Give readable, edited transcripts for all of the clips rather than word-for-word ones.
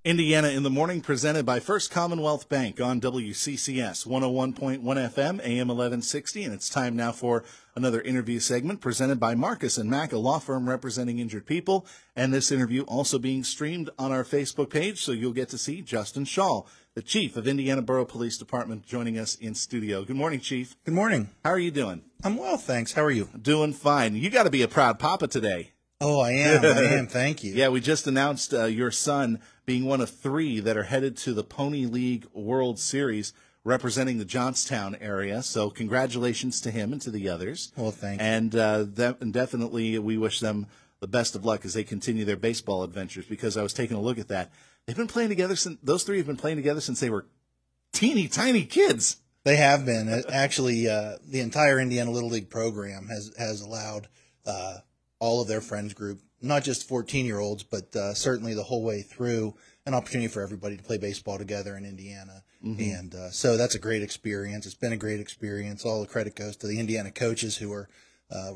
Indiana in the Morning, presented by First Commonwealth Bank on WCCS 101.1 FM, AM 1160. And it's time now for another interview segment presented by Marcus & Mack, a law firm representing injured people. And this interview also being streamed on our Facebook page, so you'll get to see Justin Schawl, the Chief of Indiana Borough Police Department, joining us in studio. Good morning, Chief. Good morning. How are you doing? I'm well, thanks. How are you? Doing fine. You got to be a proud papa today. Oh, I am. Thank you. Yeah, we just announced your son being one of 3 that are headed to the Pony League World Series representing the Johnstown area. So congratulations to him and to the others. Well, thank you. And definitely we wish them the best of luck as they continue their baseball adventures, because I was taking a look at that. They've been playing together since those 3 have been playing together since they were teeny tiny kids. They have been. Actually, the entire Indiana Little League program has allowed all of their friends group, not just 14-year-olds, but certainly the whole way through, an opportunity for everybody to play baseball together in Indiana. Mm-hmm. And so that's a great experience. It's been a great experience. All the credit goes to the Indiana coaches who were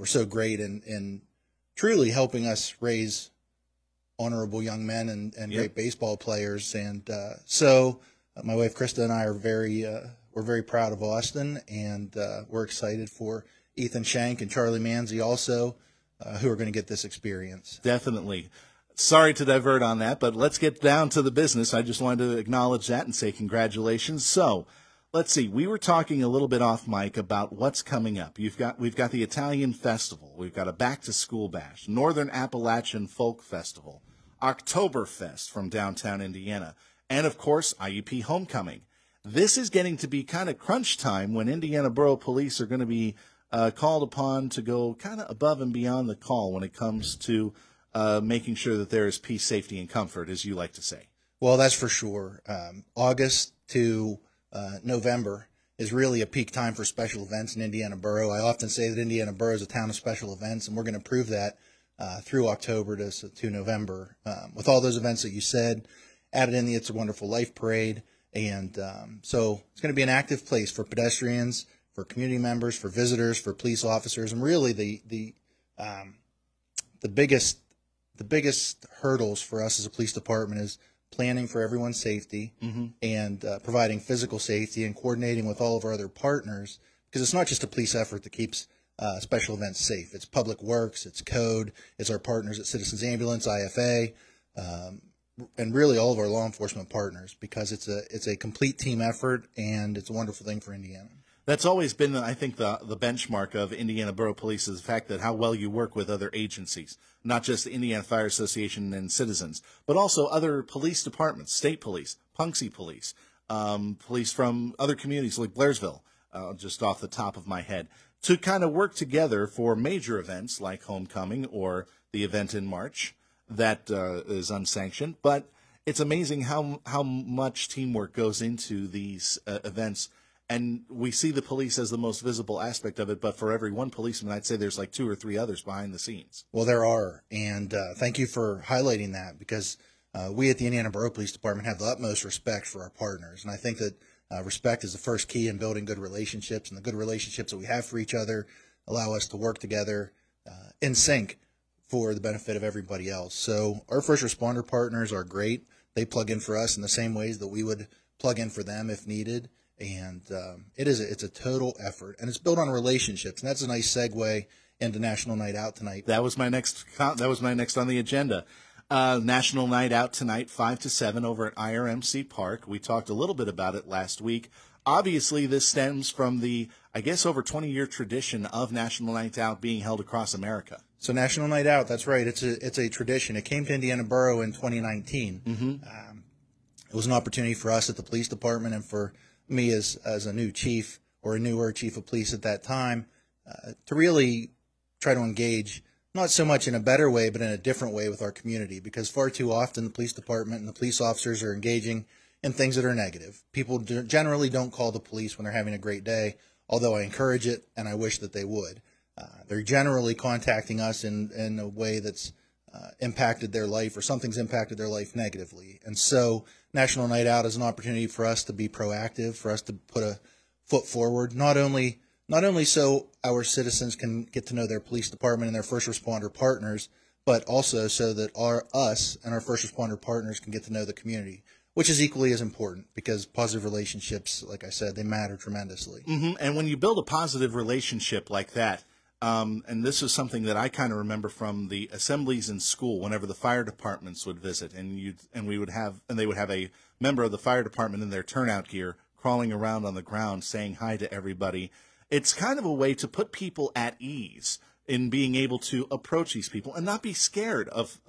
so great in truly helping us raise honorable young men and Yep. great baseball players. And so my wife Krista and I are we're very proud of Austin, and we're excited for Ethan Shank and Charlie Manzi also, who are going to get this experience. Definitely. Sorry to divert on that, but let's get down to the business. I just wanted to acknowledge that and say congratulations. So, let's see. We were talking a little bit off mic about what's coming up. We've got the Italian Festival. We've got a back-to-school bash, Northern Appalachian Folk Festival, Oktoberfest from downtown Indiana, and, of course, IUP Homecoming. This is getting to be kind of crunch time when Indiana Borough Police are going to be called upon to go kind of above and beyond the call when it comes to making sure that there is peace, safety, and comfort, as you like to say. Well, that's for sure. August to November is really a peak time for special events in Indiana Borough. I often say that Indiana Borough is a town of special events, and we're going to prove that through October to November. With all those events that you said, added in the It's a Wonderful Life Parade, and so it's going to be an active place for pedestrians, for community members, for visitors, for police officers, and really the biggest hurdles for us as a police department is planning for everyone's safety, mm-hmm. and providing physical safety and coordinating with all of our other partners, because it's not just a police effort that keeps special events safe. It's Public Works, it's Code, it's our partners at Citizens Ambulance, IFA, and really all of our law enforcement partners, because it's a complete team effort, and it's a wonderful thing for Indiana. That's always been, I think, the benchmark of Indiana Borough Police is the fact that how well you work with other agencies, not just the Indiana Fire Association and Citizens, but also other police departments, state police, Punxsutawney Police, police from other communities like Blairsville, just off the top of my head, to kind of work together for major events like Homecoming or the event in March that is unsanctioned. But it's amazing how much teamwork goes into these events. And we see the police as the most visible aspect of it, but for every one policeman, I'd say there's like 2 or 3 others behind the scenes. Well, there are, and thank you for highlighting that, because we at the Indiana Borough Police Department have the utmost respect for our partners, and I think that respect is the first key in building good relationships, and the good relationships that we have for each other allow us to work together in sync for the benefit of everybody else. So our first responder partners are great. They plug in for us in the same ways that we would plug in for them if needed. And it's a total effort, and it's built on relationships, and that's a nice segue into National Night Out tonight. That was my next on the agenda. National Night Out tonight, 5 to 7 over at IRMC Park. We talked a little bit about it last week. Obviously, this stems from the, I guess, over 20-year tradition of National Night Out being held across America. So National Night Out, that's right. It's a tradition. It came to Indiana Borough in 2019. Mm-hmm. It was an opportunity for us at the police department, and for me as a new chief, or a newer chief of police at that time, to really try to engage, not so much in a better way, but in a different way with our community, because far too often the police department and the police officers are engaging in things that are negative. People generally don't call the police when they're having a great day, although I encourage it and I wish that they would. They're generally contacting us in a way that's impacted their life, or something's impacted their life negatively. And so National Night Out is an opportunity for us to be proactive, for us to put a foot forward, not only so our citizens can get to know their police department and their first responder partners, but also so that us and our first responder partners can get to know the community, which is equally as important because positive relationships, like I said, they matter tremendously. And when you build a positive relationship like that, and this is something that I kind of remember from the assemblies in school, whenever the fire departments would visit, and they would have a member of the fire department in their turnout gear crawling around on the ground saying hi to everybody. It's kind of a way to put people at ease in being able to approach these people and not be scared of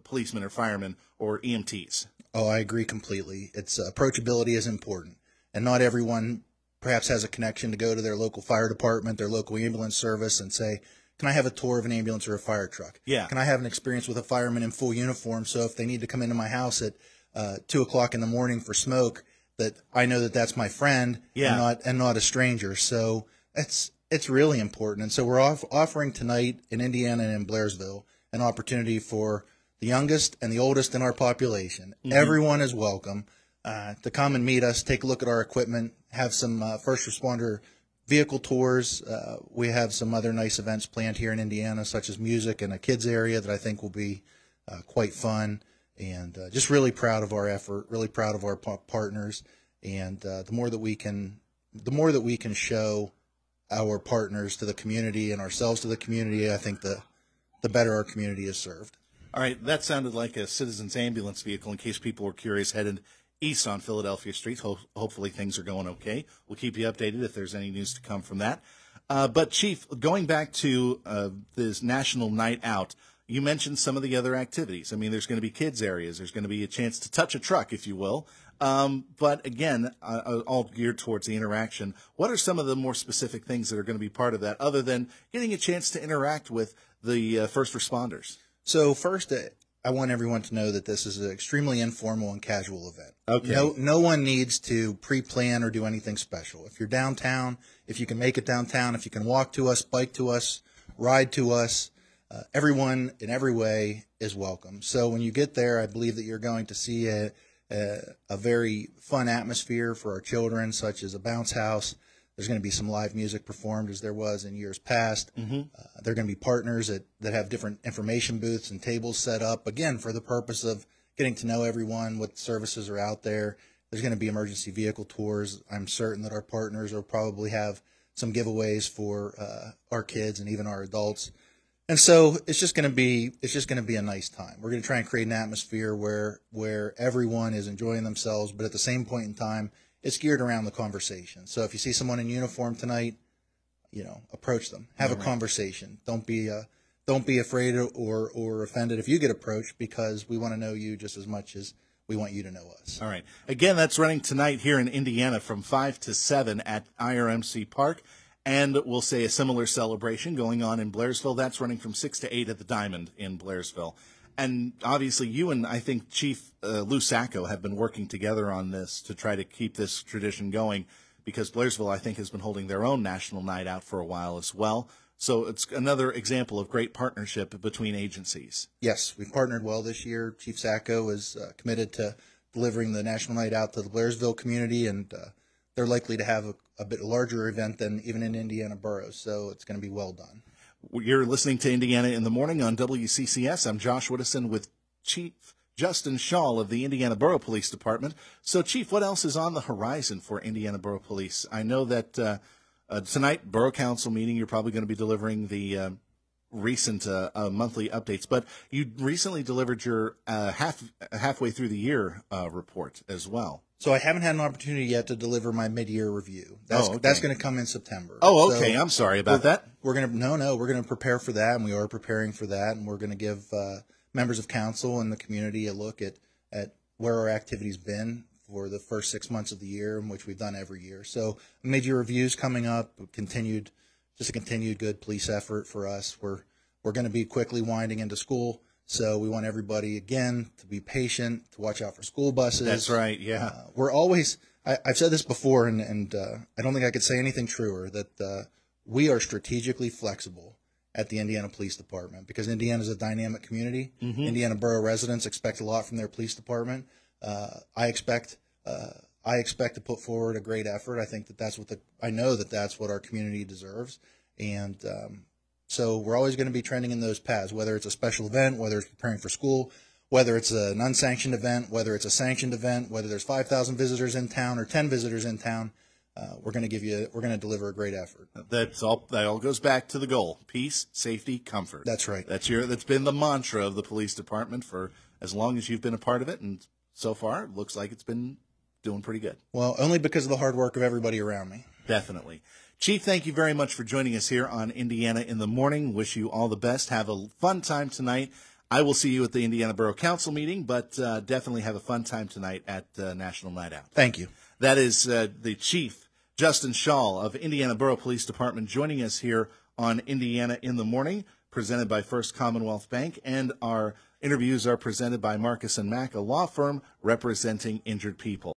policemen or firemen or EMTs. Oh, I agree completely. It's approachability is important, and not everyone perhaps has a connection to go to their local fire department, their local ambulance service, and say, can I have a tour of an ambulance or a fire truck? Yeah. Can I have an experience with a fireman in full uniform so if they need to come into my house at 2 o'clock in the morning for smoke, that I know that that's my friend and not a stranger. So it's really important. And so we're offering tonight in Indiana and in Blairsville an opportunity for the youngest and the oldest in our population. Everyone is welcome to come and meet us, take a look at our equipment, have some first responder vehicle tours. We have some other nice events planned here in Indiana, such as music and a kids area that I think will be quite fun. And just really proud of our effort, really proud of our partners. And the more that we can show our partners to the community and ourselves to the community, I think the better our community is served. All right, that sounded like a citizen's ambulance vehicle, in case people were curious, headed east on Philadelphia Street. Hopefully things are going okay. We'll keep you updated if there's any news to come from that. But, Chief, going back to this National Night Out, you mentioned some of the other activities. I mean, there's going to be kids' areas. There's going to be a chance to touch a truck, if you will. But, again, all geared towards the interaction. What are some of the more specific things that are going to be part of that, other than getting a chance to interact with the first responders? So first, I want everyone to know that this is an extremely informal and casual event. Okay. No one needs to pre-plan or do anything special. If you're downtown, if you can make it downtown, if you can walk to us, bike to us, ride to us, everyone in every way is welcome. So when you get there, I believe that you're going to see a very fun atmosphere for our children, such as a bounce house. There's going to be some live music performed as there was in years past. There are going to be partners that have different information booths and tables set up, again, for the purpose of getting to know everyone, what services are out there. There's going to be emergency vehicle tours. I'm certain that our partners will probably have some giveaways for our kids and even our adults. And so it's just going to be a nice time. We're going to try and create an atmosphere where everyone is enjoying themselves, but at the same point in time, it's geared around the conversation. So if you see someone in uniform tonight, approach them, have a conversation. Don't be afraid or offended if you get approached, because we want to know you just as much as we want you to know us. All right. Again, that's running tonight here in Indiana from 5 to 7 at IRMC Park. And we'll say a similar celebration going on in Blairsville. That's running from 6 to 8 at the Diamond in Blairsville. And obviously you and I think Chief Lou Sacco have been working together on this to try to keep this tradition going, because Blairsville, I think, has been holding their own National Night Out for a while as well. So it's another example of great partnership between agencies. Yes, we've partnered well this year. Chief Sacco is committed to delivering the National Night Out to the Blairsville community, and they're likely to have a bit larger event than even in Indiana Borough, so it's going to be well done. You're listening to Indiana in the Morning on WCCS. I'm Josh Woodison with Chief Justin Schawl of the Indiana Borough Police Department. So, Chief, what else is on the horizon for Indiana Borough Police? I know that tonight, Borough Council meeting, you're probably going to be delivering the recent monthly updates, but you recently delivered your halfway through the year report as well. So I haven't had an opportunity yet to deliver my mid-year review. That's going to come in September. Oh, okay. So I'm sorry about that. We're going to prepare for that, and we are preparing for that, and we're going to give members of council and the community a look at where our activity's been for the first 6 months of the year, in which we've done every year. So mid-year reviews coming up, just a continued good police effort for us. We're going to be quickly winding into school. So we want everybody, again, to be patient, to watch out for school buses. That's right, yeah. We're always, I've said this before, and I don't think I could say anything truer, that we are strategically flexible at the Indiana Police Department, because Indiana is a dynamic community. Indiana Borough residents expect a lot from their police department. I expect to put forward a great effort. I think that I know that that's what our community deserves. And So we're always going to be trending in those paths, whether it's a special event, whether it's preparing for school, whether it's an unsanctioned event, whether it's a sanctioned event, whether there's 5,000 visitors in town or 10 visitors in town. We're going to deliver a great effort. That all goes back to the goal: peace, safety, comfort. That's right. That's been the mantra of the police department for as long as you've been a part of it, and so far it looks like it's been doing pretty good. Well, only because of the hard work of everybody around me. Definitely. Chief, thank you very much for joining us here on Indiana in the Morning. Wish you all the best. Have a fun time tonight. I will see you at the Indiana Borough Council meeting, but definitely have a fun time tonight at National Night Out. Thank you. That is the Chief, Justin Schawl of Indiana Borough Police Department, joining us here on Indiana in the Morning, presented by First Commonwealth Bank, and our interviews are presented by Marcus & Mack, a law firm representing injured people.